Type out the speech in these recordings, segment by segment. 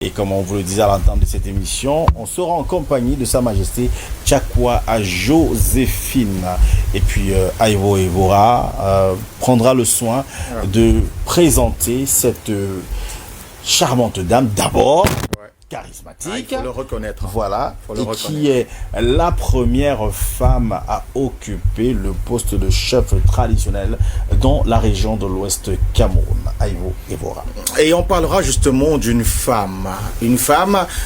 Et comme on vous le disait à l'entame de cette émission, on sera en compagnie de Sa Majesté Tchakwa Joséphine. Et puis Aivo Evora prendra le soin de présenter cette charmante dame d'abord. Charismatique, il faut le reconnaître. Voilà, qui est la première femme à occuper le poste de chef traditionnel dans la région de l'Ouest Cameroun, Aivo Evora. Et on parlera justement d'une femme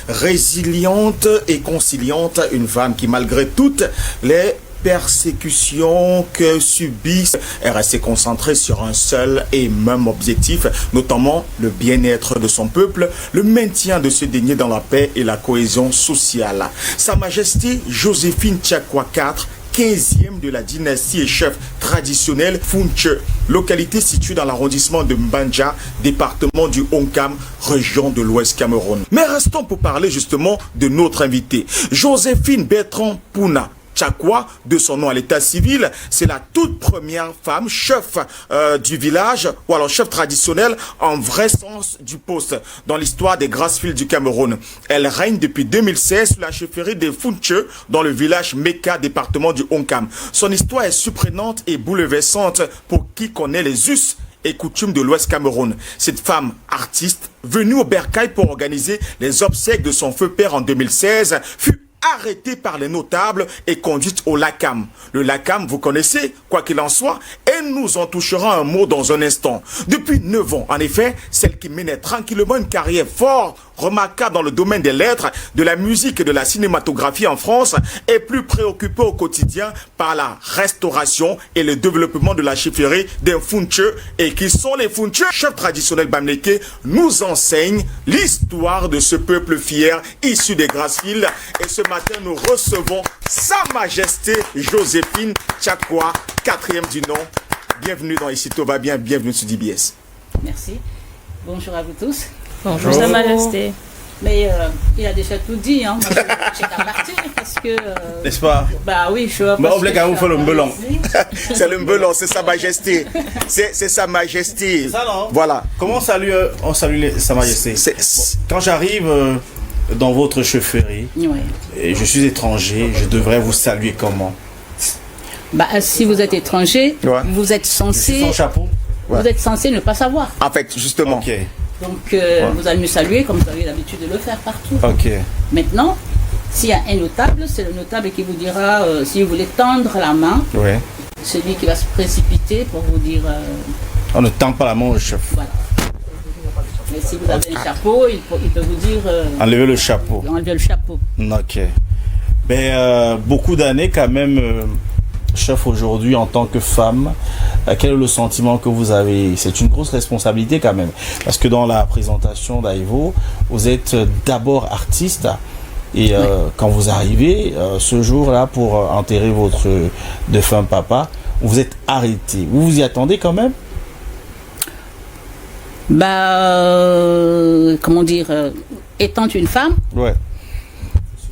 résiliente et conciliante, une femme qui malgré toutes les persécutions que subissent est restée concentrée sur un seul et même objectif, notamment le bien-être de son peuple, le maintien de ce dernier dans la paix et la cohésion sociale. Sa Majesté Joséphine Tchakwa IV, 15e de la dynastie et chef traditionnel Funche, localité située dans l'arrondissement de Mbanja, département du Onkam, région de l'Ouest Cameroun. Mais restons pour parler justement de notre invité, Joséphine Bertrand Pouna Tchakwa, de son nom à l'état civil, c'est la toute première femme chef du village, ou alors chef traditionnel en vrai sens du poste, dans l'histoire des Grassefields du Cameroun. Elle règne depuis 2016 sous la chefferie des Funche, dans le village Meka, département du Onkam. Son histoire est surprenante et bouleversante pour qui connaît les us et coutumes de l'Ouest Cameroun. Cette femme artiste, venue au Bercail pour organiser les obsèques de son feu père en 2016, fut arrêtée par les notables et conduite au LACAM. Le LACAM, vous connaissez, quoi qu'il en soit, et nous en touchera un mot dans un instant. Depuis 9 ans, en effet, celle qui menait tranquillement une carrière fort remarquable dans le domaine des lettres, de la musique et de la cinématographie en France, est plus préoccupée au quotidien par la restauration et le développement de la chefferie des Funche. Et qui sont les Funche? Chef traditionnel Bamleke nous enseigne l'histoire de ce peuple fier issu des Grassefields. Et ce matin, nous recevons Sa Majesté Joséphine Tchakwa, 4e du nom. Bienvenue dans Ici Tout va bien, bienvenue sur DBS. Merci. Bonjour à vous tous. Bonjour Sa Majesté. Mais il a déjà tout dit, hein. Moi, j'ai qu'à partir parce que... N'est-ce pas? Bah oui, je vois. Mais on voulait vous faire le melon. C'est le melon, c'est Sa Majesté. C'est Sa Majesté. Ça non? Voilà. Comment on salue Sa Majesté? Quand j'arrive dans votre chefferie, et je suis étranger, je devrais vous saluer comment? Bah si vous êtes étranger, vous êtes censé... Sans chapeau? Vous êtes censé ne pas savoir. En fait, justement. Ok. Donc, vous allez me saluer comme vous avez l'habitude de le faire partout. Ok. Maintenant, s'il y a un notable, c'est le notable qui vous dira, si vous voulez tendre la main, celui qui va se précipiter pour vous dire... On ne tend pas la main au chef. Voilà. Mais si vous avez un chapeau, il peut vous dire... enlevez le chapeau. Enlevez le chapeau. Ok. Mais beaucoup d'années quand même... chef, aujourd'hui, en tant que femme, quel est le sentiment que vous avez? C'est une grosse responsabilité quand même. Parce que dans la présentation d'Aivo, vous êtes d'abord artiste. Et quand vous arrivez, ce jour-là, pour enterrer votre défunt papa, vous êtes arrêté. Vous vous y attendez quand même? Bah, comment dire, étant une femme, moi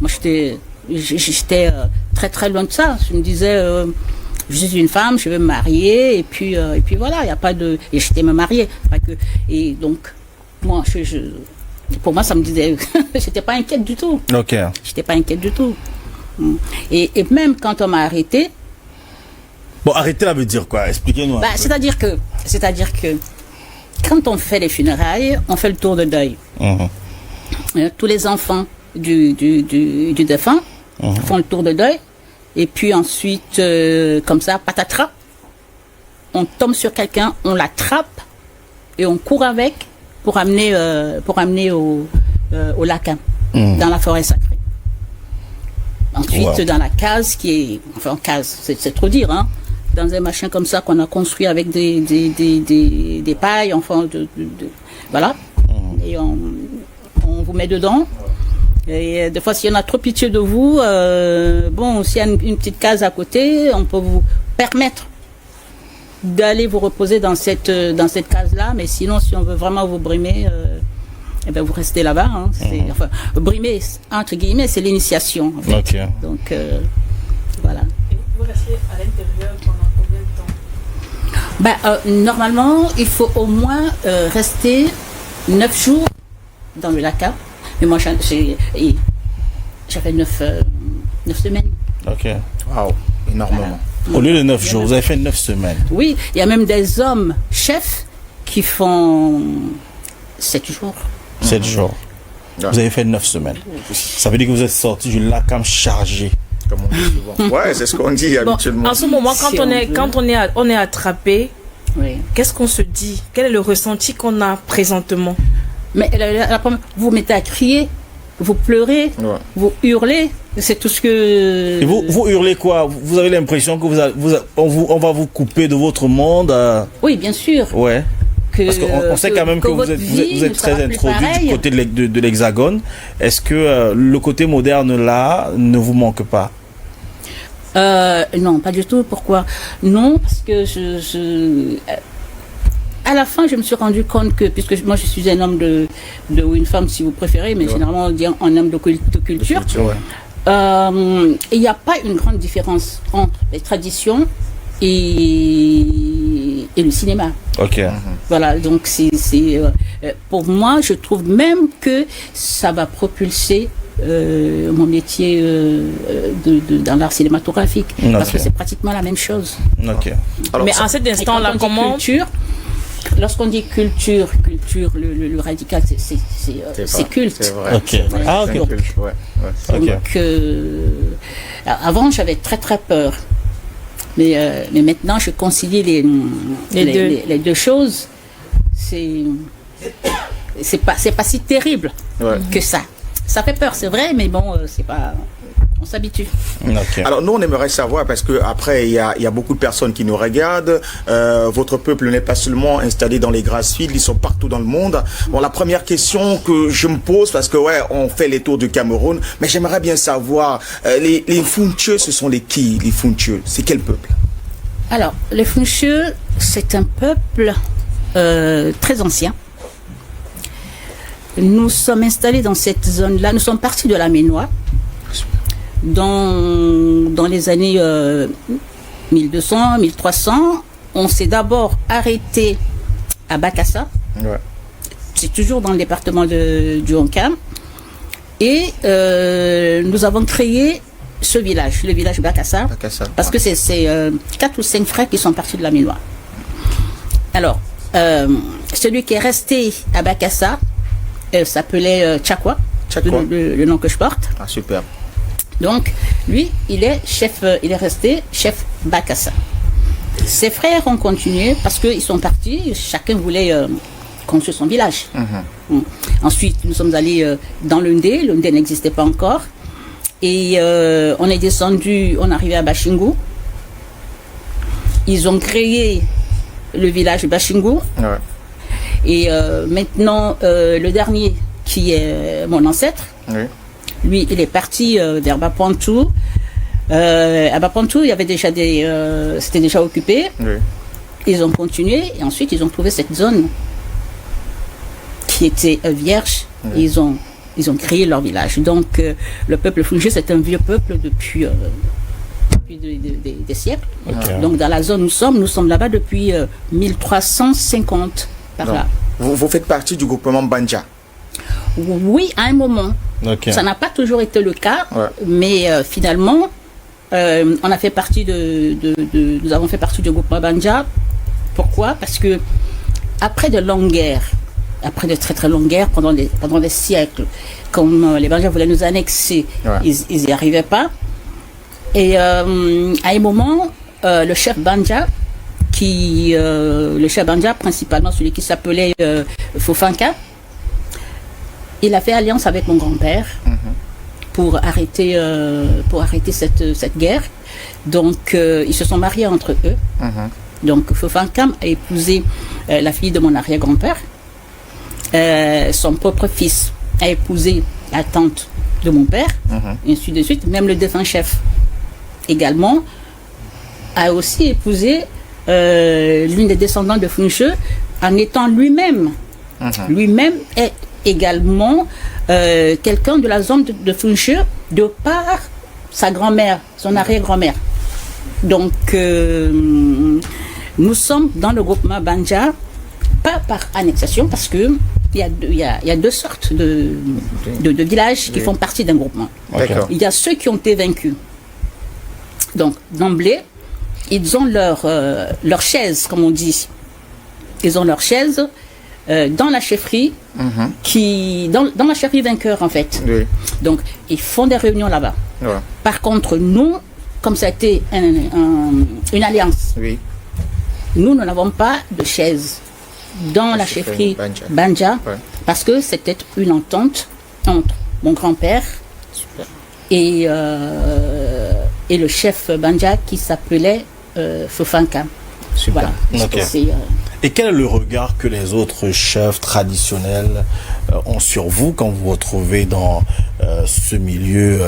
j'étais très très loin de ça. Je me disais, je suis une femme, je vais me marier, et puis voilà, il n'y a pas de... Et j'étais me mariée. Pas que, et donc, moi, pour moi, ça me disait, j'étais pas inquiète du tout. Ok. J'étais pas inquiète du tout. Et même quand on m'a arrêtée... Bon, arrêter, ça veut dire quoi? Expliquez-nous. Bah, c'est-à-dire que quand on fait les funérailles, on fait le tour de deuil. Tous les enfants du défunt font le tour de deuil, et puis ensuite, comme ça, patatras, on tombe sur quelqu'un, on l'attrape, et on court avec pour amener au lac, dans la forêt sacrée. Ensuite, dans la case qui est... Enfin, case, c'est trop dire, hein. Dans un machin comme ça qu'on a construit avec des pailles, enfin, voilà. Et on vous met dedans. Et des fois, s'il y en a trop pitié de vous, bon, s'il y a une petite case à côté, on peut vous permettre d'aller vous reposer dans cette case-là. Mais sinon, si on veut vraiment vous brimer, eh ben, vous restez là-bas. Hein. Enfin, brimer, entre guillemets, c'est l'initiation. En fait. Okay. Donc, voilà. Et vous restez à l'intérieur pendant combien de temps? Normalement, il faut au moins rester 9 jours dans le lac. Mais moi, j'avais 9 semaines. Ok. Waouh, énormément. Au lieu de 9 jours, vous avez fait 9 semaines. Oui, il y a même des hommes chefs qui font 7 jours. 7 jours. Ouais. Vous avez fait 9 semaines. Ça veut dire que vous êtes sorti du LACAM chargé. Comme on dit souvent. Ouais, c'est ce qu'on dit habituellement. En ce moment, Si on est attrapé, Oui. qu'est-ce qu'on se dit? Quel est le ressenti qu'on a présentement? Mais vous mettez à crier, vous pleurez, Ouais. vous hurlez. C'est tout ce que. Et vous hurlez quoi? Vous avez l'impression que on va vous couper de votre monde? Oui, bien sûr. Ouais. Parce qu'on sait quand même que vous votre êtes vie ne très sera plus introduit du pareille. côté de l'Hexagone. Est-ce que le côté moderne là ne vous manque pas? Non, pas du tout. Pourquoi? Non, parce que à la fin, je me suis rendu compte que, puisque moi je suis un homme ou une femme si vous préférez, mais Ouais. généralement on dit un homme de culture. Ouais. Il n'y a pas une grande différence entre les traditions et le cinéma. Ok. Voilà, donc pour moi, je trouve même que ça va propulser mon métier dans l'art cinématographique, parce que c'est pratiquement la même chose. Ok. Alors, Mais ça- en cet Et instant-là, quand on dit comment... culture, lorsqu'on dit culture, le radical, c'est culte. C'est vrai. Ok. Ah, ok. C'est culte, ouais. Ouais. Ok. Donc, avant, j'avais très très peur. Mais maintenant, je concilie les deux choses. C'est pas si terrible Ouais. que ça. Ça fait peur, c'est vrai, mais bon, c'est pas. On s'habitue. Ok. Alors nous on aimerait savoir, parce que après il y a beaucoup de personnes qui nous regardent, votre peuple n'est pas seulement installé dans les Grassfields, ils sont partout dans le monde. Bon, la première question que je me pose, parce que ouais, on fait les tours du Cameroun, mais j'aimerais bien savoir, les Funcheux, ce sont les qui, les Funcheux? C'est quel peuple? Alors, les Funcheux, c'est un peuple très ancien. Nous sommes installés dans cette zone-là. Nous sommes partis de la Ménois dans les années 1200, 1300. On s'est d'abord arrêté à Bakassa. Ouais. C'est toujours dans le département du Honkam. Et nous avons créé ce village, le village Bakassa, Bakassa, parce que c'est 4 ou 5 frères qui sont partis de la Ménois. Alors, celui qui est resté à Bakassa s'appelait Tchakwa, Tchakwa. le nom que je porte. Ah super. Donc, lui, il est resté chef Bakassa. Ses frères ont continué parce qu'ils sont partis, chacun voulait construire son village. Ensuite, nous sommes allés dans l'Undé n'existait pas encore. Et on est descendu, on est arrivé à Bashingou. Ils ont créé le village Bashingou. Ouais. Et maintenant, le dernier, qui est mon ancêtre, Oui. lui, il est parti vers Bapantou. À Bapantou, il y avait déjà c'était déjà occupé. Oui. Ils ont continué et ensuite ils ont trouvé cette zone qui était vierge. Et ils ont créé leur village. Donc le peuple Funcheux, c'est un vieux peuple depuis des siècles. Ok. Donc dans la zone où nous sommes là-bas depuis 1350 par Donc, là. vous faites partie du groupement Banja. Oui, à un moment. Ok. Ça n'a pas toujours été le cas, Ouais. mais finalement, on a fait partie nous avons fait partie du groupe Banja. Pourquoi? Parce que après de longues guerres, après de très très longues guerres, pendant des siècles, comme les Banja voulaient nous annexer, Ouais. ils n'y arrivaient pas. Et à un moment, le chef Banja, principalement celui qui s'appelait Fofanka, il a fait alliance avec mon grand-père pour arrêter cette guerre. Donc, ils se sont mariés entre eux. Donc, Fofankam a épousé la fille de mon arrière-grand-père. Son propre fils a épousé la tante de mon père, et ainsi de suite. Même le défunt chef également a aussi épousé l'une des descendants de Funcheux, en étant lui-même est également quelqu'un de la zone de Funcheux, de par sa grand-mère, son arrière-grand-mère. Donc, nous sommes dans le groupement Banja, pas par annexation, parce que il y a deux sortes de villages qui font partie d'un groupement. D'accord. Il y a ceux qui ont été vaincus. Donc, d'emblée, ils ont leur chaise, comme on dit. Ils ont leur chaise dans la chefferie, dans la chefferie vainqueur, en fait. Oui. Donc, ils font des réunions là-bas. Ouais. Par contre, nous, comme ça a été une alliance, Oui. nous n'avons pas de chaise dans la chefferie Banja, Ouais. parce que c'était une entente entre mon grand-père et le chef Banja qui s'appelait Fofanka. Super. Voilà. Ok. C'est, Et quel est le regard que les autres chefs traditionnels ont sur vous quand vous vous retrouvez dans ce milieu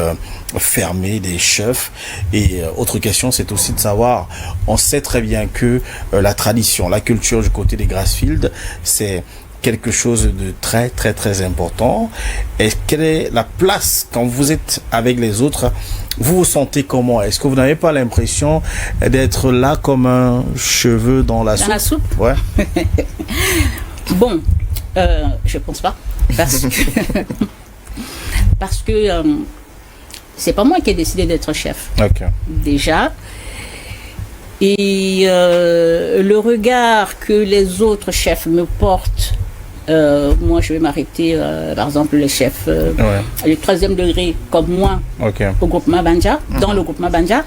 fermé des chefs? Et autre question, c'est aussi de savoir, on sait très bien que la tradition, la culture du côté des Grassfield, c'est quelque chose de très très très important. Et quelle est la place quand vous êtes avec les autres? Vous vous sentez comment? Est-ce que vous n'avez pas l'impression d'être là comme un cheveu dans la soupe? dans la soupe. Ouais. Bon, je pense pas. Parce que c'est pas moi qui ai décidé d'être chef. Ok. Déjà. Et le regard que les autres chefs me portent, moi je vais m'arrêter, par exemple, les chefs du 3e degré, comme moi, Ok. au groupement Banja, dans le groupement Banja,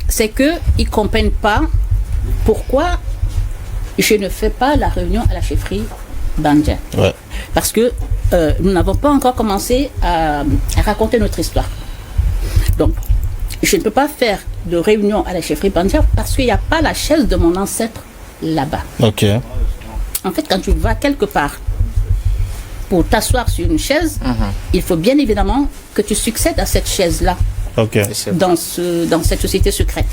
c'est qu'ils ne comprennent pas pourquoi je ne fais pas la réunion à la chefferie Banja. Ouais. Parce que nous n'avons pas encore commencé à raconter notre histoire. Donc, je ne peux pas faire de réunion à la chefferie Banja parce qu'il n'y a pas la chaise de mon ancêtre là-bas. Ok. En fait, quand tu vas quelque part pour t'asseoir sur une chaise, il faut bien évidemment que tu succèdes à cette chaise-là Ok. dans cette société secrète.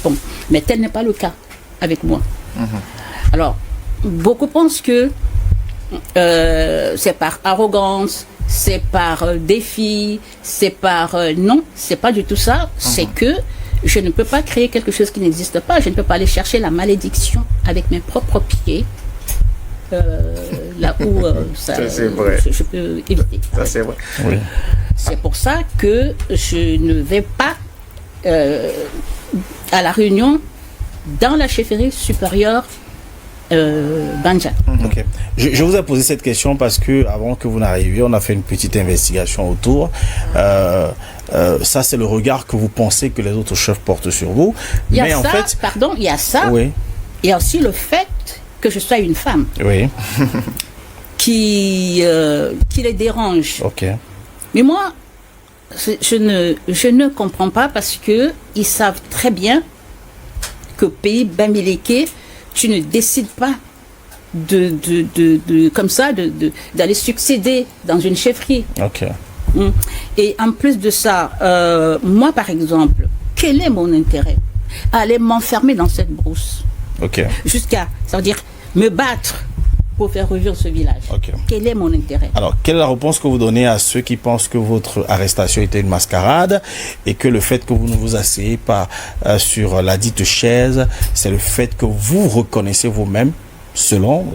Bon, mais tel n'est pas le cas avec moi. Alors, beaucoup pensent que c'est par arrogance, c'est par défi, c'est par... non, c'est pas du tout ça. C'est que je ne peux pas créer quelque chose qui n'existe pas. Je ne peux pas aller chercher la malédiction avec mes propres pieds. Là où ça, c'est vrai. je peux éviter. Ça, c'est vrai. Oui. C'est pour ça que je ne vais pas à la réunion dans la chefferie supérieure Banja. Ok. Je vous ai posé cette question parce que avant que vous n'arriviez, on a fait une petite investigation autour. Ça, c'est le regard que vous pensez que les autres chefs portent sur vous. Il y a Mais ça, en fait, pardon, il y a ça. oui, Il y a aussi le fait que je sois une femme oui, qui les dérange. ok, Mais moi, je ne comprends pas parce que ils savent très bien qu'au pays Bamileke, tu ne décides pas comme ça d'aller succéder dans une chefferie. ok, Et en plus de ça, moi par exemple, quel est mon intérêt à aller m'enfermer dans cette brousse ok, jusqu'à, ça veut dire, me battre pour faire revivre ce village. ok. Quel est mon intérêt? Alors, quelle est la réponse que vous donnez à ceux qui pensent que votre arrestation était une mascarade et que le fait que vous ne vous asseyez pas sur la dite chaise, c'est le fait que vous reconnaissez vous-même, selon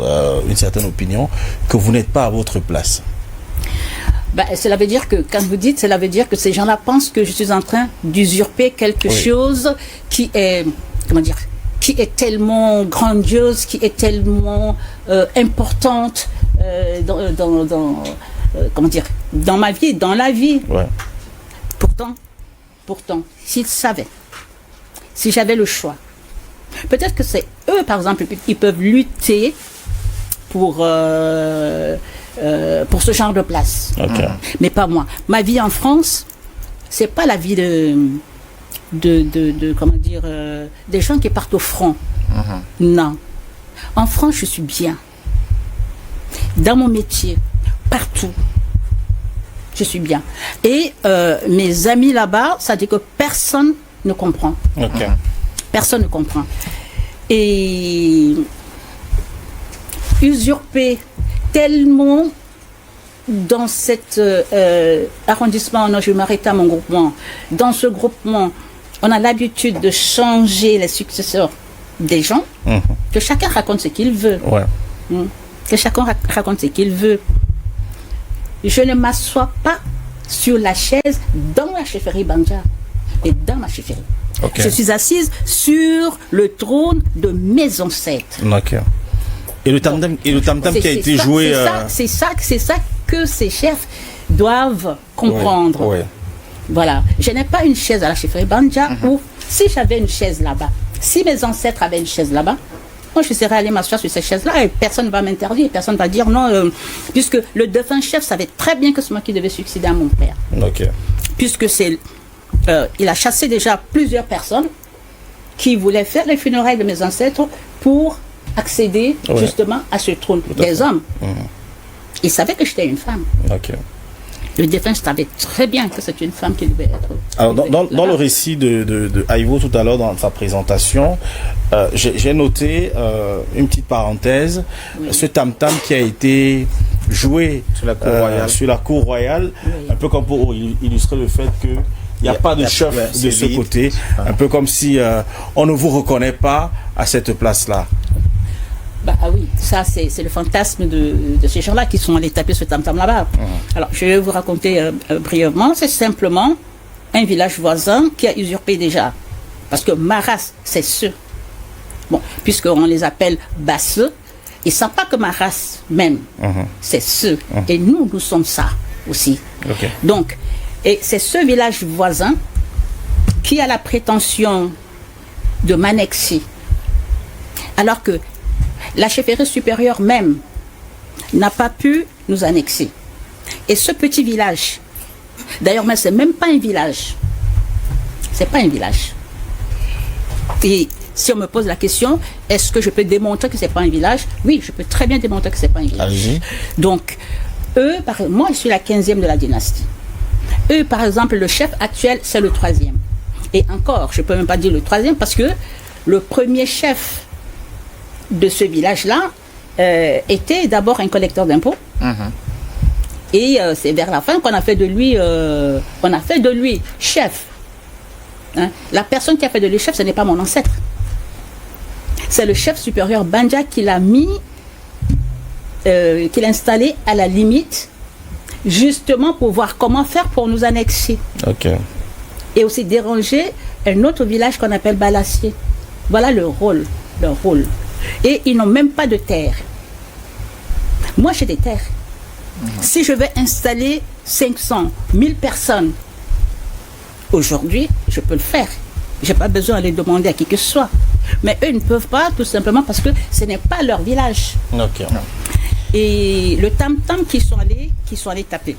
une certaine opinion, que vous n'êtes pas à votre place? Cela veut dire que, quand vous dites, cela veut dire que ces gens-là pensent que je suis en train d'usurper quelque chose qui est, comment dire, qui est tellement grandiose, qui est tellement importante comment dire, dans ma vie, dans la vie. Ouais. Pourtant, s'ils savaient, si j'avais le choix, peut-être que c'est eux, par exemple, ils peuvent lutter pour ce genre de place. Ok. Mais pas moi. Ma vie en France, c'est pas la vie de comment dire, des gens qui partent au front. Non. En France, je suis bien. Dans mon métier, partout, je suis bien. Et mes amis là-bas, ça dit que personne ne comprend. Ok. Personne ne comprend. Et usurper tellement dans cet arrondissement, non, je vais m'arrêter à mon groupement. Dans ce groupement, on a l'habitude de changer les successeurs des gens, que chacun raconte ce qu'il veut. Ouais. Que chacun raconte ce qu'il veut. Je ne m'assois pas sur la chaise dans la chefferie Banja, mais dans ma chefferie. Okay. Je suis assise sur le trône de mes ancêtres. Ok. Et le tam-tam qui a été joué... C'est ça que ces chefs doivent comprendre. Ouais, ouais. Voilà. Je n'ai pas une chaise à la chefferie Banja où, si j'avais une chaise là-bas, si mes ancêtres avaient une chaise là-bas, moi je serais allé m'asseoir sur cette chaise-là et personne ne va m'interdire, personne ne va dire non, puisque le défunt chef savait très bien que c'est moi qui devais succéder à mon père. Ok. Puisque il a chassé déjà plusieurs personnes qui voulaient faire les funérailles de mes ancêtres pour accéder justement à ce trône des hommes. Il savait que j'étais une femme. Ok. Le défunt savait très bien que c'est une femme qui devait être. Alors, dans le récit de Aïvo tout à l'heure, dans sa présentation, j'ai noté une petite parenthèse, ce tam-tam qui a été joué sur la cour royale, un peu comme pour illustrer le fait que il n'y a pas de chef de ce côté, un peu comme si on ne vous reconnaît pas à cette place-là. Bah oui, ça c'est le fantasme de ces gens-là qui sont allés taper ce tam-tam là-bas. Alors, je vais vous raconter brièvement. C'est simplement un village voisin qui a usurpé déjà. Parce que Maras, c'est ceux. Bon, puisqu'on les appelle Basseux, ils ne savent pas que Maras même, c'est ceux. Et nous sommes ça aussi. Okay. Donc, et c'est ce village voisin qui a la prétention de m'annexer. Alors que la chefferie supérieure même n'a pas pu nous annexer. Et ce petit village, d'ailleurs, mais c'est même pas un village. C'est pas un village. Et si on me pose la question, est-ce que je peux démontrer que c'est pas un village? Oui, je peux très bien démontrer que c'est pas un village. Allez-y. Donc, eux, moi, je suis la 15e de la dynastie. Eux, par exemple, le chef actuel, c'est le 3e. Et encore, je peux même pas dire le 3e parce que le premier chef de ce village-là était d'abord un collecteur d'impôts. Et c'est vers la fin qu'on a fait de lui chef. Hein? La personne qui a fait de lui chef, ce n'est pas mon ancêtre. C'est le chef supérieur Banja qui l'a mis, qui l'a installé à la limite, justement pour voir comment faire pour nous annexer. Okay. Et aussi déranger un autre village qu'on appelle Balassier. Voilà leur rôle. Et ils n'ont même pas de terre. Moi, j'ai des terres. Si je vais installer 500, 1000 personnes, aujourd'hui, je peux le faire. Je n'ai pas besoin de les demander à qui que ce soit. Mais eux ne peuvent pas, tout simplement parce que ce n'est pas leur village. Okay. Et le tam-tam qui sont allés taper.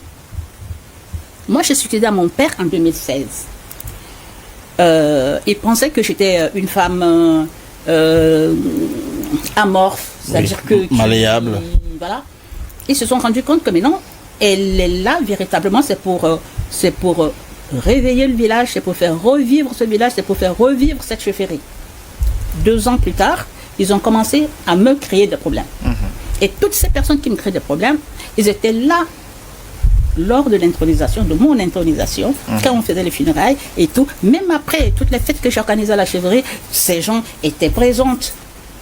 Moi, j'ai succédé à mon père en 2016. Il pensait que j'étais une femme... amorphe, c'est-à-dire que malléable. Voilà. Ils se sont rendus compte que mais non, elle est là véritablement, c'est pour réveiller le village, c'est pour faire revivre ce village, c'est pour faire revivre cette chefferie. 2 ans plus tard, ils ont commencé à me créer des problèmes. Et toutes ces personnes qui me créent des problèmes, ils étaient là lors de l'intronisation, de mon intronisation, quand on faisait les funérailles et tout, même après toutes les fêtes que j'organisais à la chefferie, ces gens étaient présents.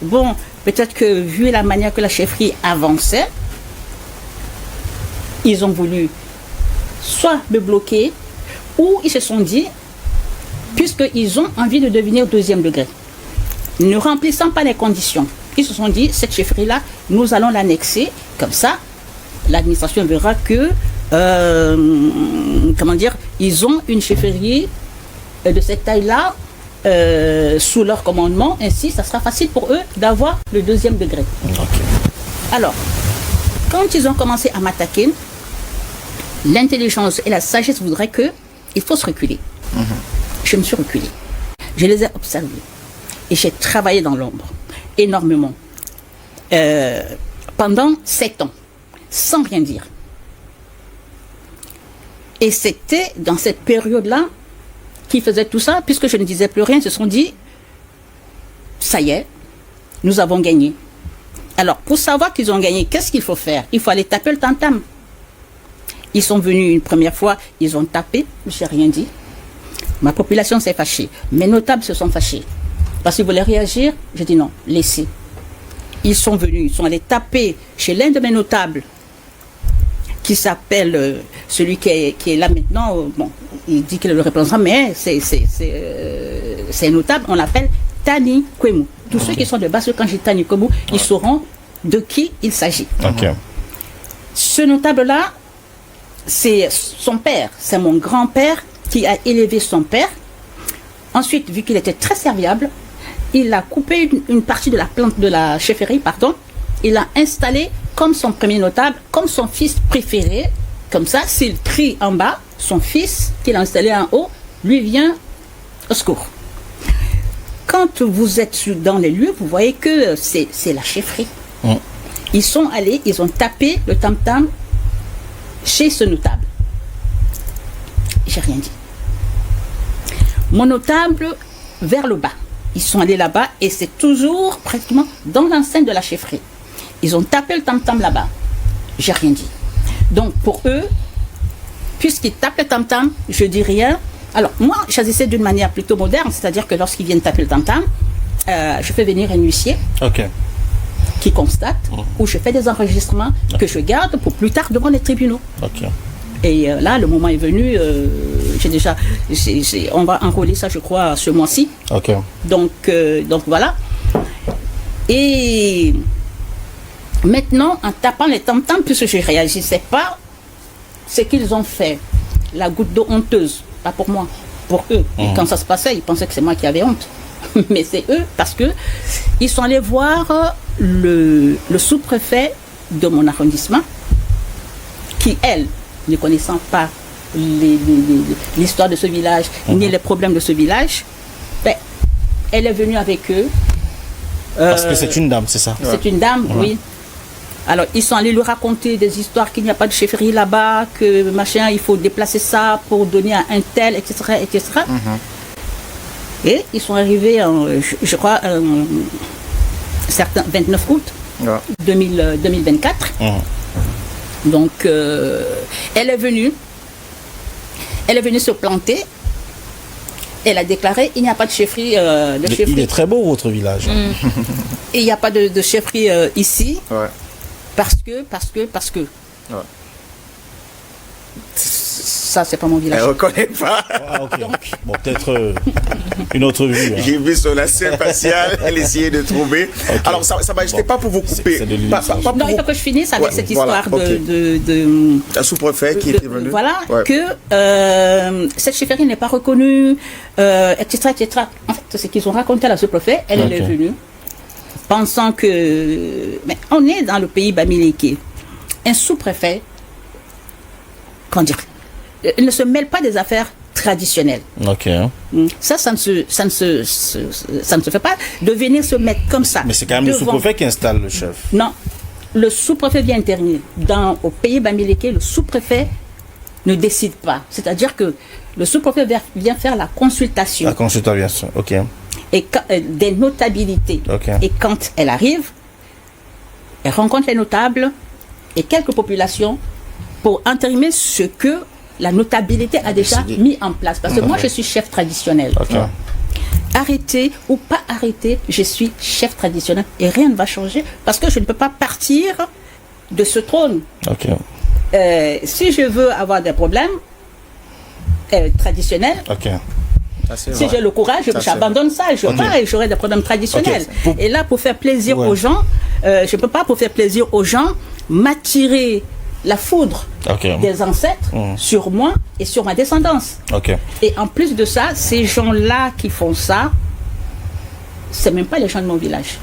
Bon, peut-être que vu la manière que la chefferie avançait, ils ont voulu soit me bloquer, ou ils se sont dit, puisqu'ils ont envie de devenir 2e degré, ne remplissant pas les conditions, ils se sont dit, cette chefferie-là, nous allons l'annexer, comme ça, l'administration verra que ils ont une chefferie de cette taille-là sous leur commandement, ainsi ça sera facile pour eux d'avoir le 2e degré. Okay. Alors, quand ils ont commencé à m'attaquer, l'intelligence et la sagesse voudraient qu'il faut se reculer. Je me suis reculée. Je les ai observés. Et j'ai travaillé dans l'ombre, énormément. Pendant 7 ans, sans rien dire. Et c'était dans cette période-là qu'ils faisaient tout ça, puisque je ne disais plus rien, ils se sont dit, ça y est, nous avons gagné. Alors, pour savoir qu'ils ont gagné, qu'est-ce qu'il faut faire? Il faut aller taper le tam-tam. Ils sont venus une première fois, ils ont tapé, je n'ai rien dit. Ma population s'est fâchée, mes notables se sont fâchés. Parce qu'ils voulaient réagir. J'ai dit non, laissez. Ils sont venus, ils sont allés taper chez l'un de mes notables, qui s'appelle, celui qui est là maintenant, bon, il dit qu'il est le représentant, mais c'est notable, on l'appelle Tani Kwemu. Tous ceux qui sont de base, quand j'ai Tani Kwemu, ils sauront de qui il s'agit. Ce notable-là, c'est son père, c'est mon grand-père qui a élevé son père. Ensuite, vu qu'il était très serviable, il a coupé une partie de la plante de la chefferie, pardon. Il l'a installé comme son premier notable, comme son fils préféré. Comme ça, s'il crie en bas, son fils, qu'il a installé en haut, lui vient au secours. Quand vous êtes dans les lieux, vous voyez que c'est la chefferie. Ils sont allés, ils ont tapé le tam-tam chez ce notable. J'ai rien dit. Mon notable, vers le bas. Ils sont allés là-bas et c'est toujours pratiquement dans l'enceinte de la chefferie. Ils ont tapé le tam-tam là-bas. J'ai rien dit. Donc pour eux, puisqu'ils tapent le tam-tam, je dis rien. Alors moi, j'agissais d'une manière plutôt moderne, c'est-à-dire que lorsqu'ils viennent taper le tam-tam, je fais venir un huissier qui constate, ou je fais des enregistrements que je garde pour plus tard devant les tribunaux. Et là, le moment est venu, on va enrôler ça, je crois, ce mois-ci. Donc voilà. Et maintenant, en tapant les tam-tams, puisque je ne réagissais pas, ce qu'ils ont fait, la goutte d'eau honteuse, pas pour moi, pour eux. Et quand ça se passait, ils pensaient que c'est moi qui avais honte. Mais c'est eux, parce que ils sont allés voir le sous-préfet de mon arrondissement, qui, elle, ne connaissant pas l'histoire de ce village, ni les problèmes de ce village, ben, elle est venue avec eux. Parce que c'est une dame, c'est ça? C'est une dame, oui. Alors, ils sont allés lui raconter des histoires qu'il n'y a pas de chefferie là-bas, que machin, il faut déplacer ça pour donner à un tel, etc., etc. Et ils sont arrivés, je crois, certains 29 août 2024. Donc, elle est venue se planter. Elle a déclaré il n'y a pas de chefferie. Il est très beau votre village. Et il n'y a pas de chefferie ici. Parce que. Ça, c'est pas mon village. Elle ne reconnaît pas. Donc, bon, peut-être une autre vue. J'ai vu son assiette faciale, elle essayait de trouver. Alors, ça Majesté, pas pour vous couper. Non, il faut que je finisse avec cette histoire de un sous-préfet qui était venu. Voilà, que cette chefferie n'est pas reconnue, etc., etc. En fait, ce qu'ils ont raconté à la sous-préfet, elle est venue, pensant que... Mais on est dans le pays Bamileke. Un sous-préfet, comment dire, ne se mêle pas des affaires traditionnelles. Ça ne se fait pas de venir se mettre comme ça. Mais c'est quand même le sous-préfet qui installe le chef. Non, le sous-préfet vient intervenir. Au pays Bamileke, le sous-préfet ne décide pas. C'est-à-dire que le sous-préfet vient faire la consultation. La consultation, Et des notabilités. Et quand elle arrive, elle rencontre les notables et quelques populations pour entérimer ce que la notabilité a déjà mis en place. Parce que moi, je suis chef traditionnel. Arrêté ou pas arrêté, je suis chef traditionnel et rien ne va changer parce que je ne peux pas partir de ce trône. Si je veux avoir des problèmes traditionnels, si j'ai le courage, j'abandonne ça, je pars et j'aurai des problèmes traditionnels. Et là, pour faire plaisir aux gens, je ne peux pas, pour faire plaisir aux gens, m'attirer la foudre des ancêtres sur moi et sur ma descendance. Et en plus de ça, ces gens-là qui font ça, c'est même pas les gens de mon village.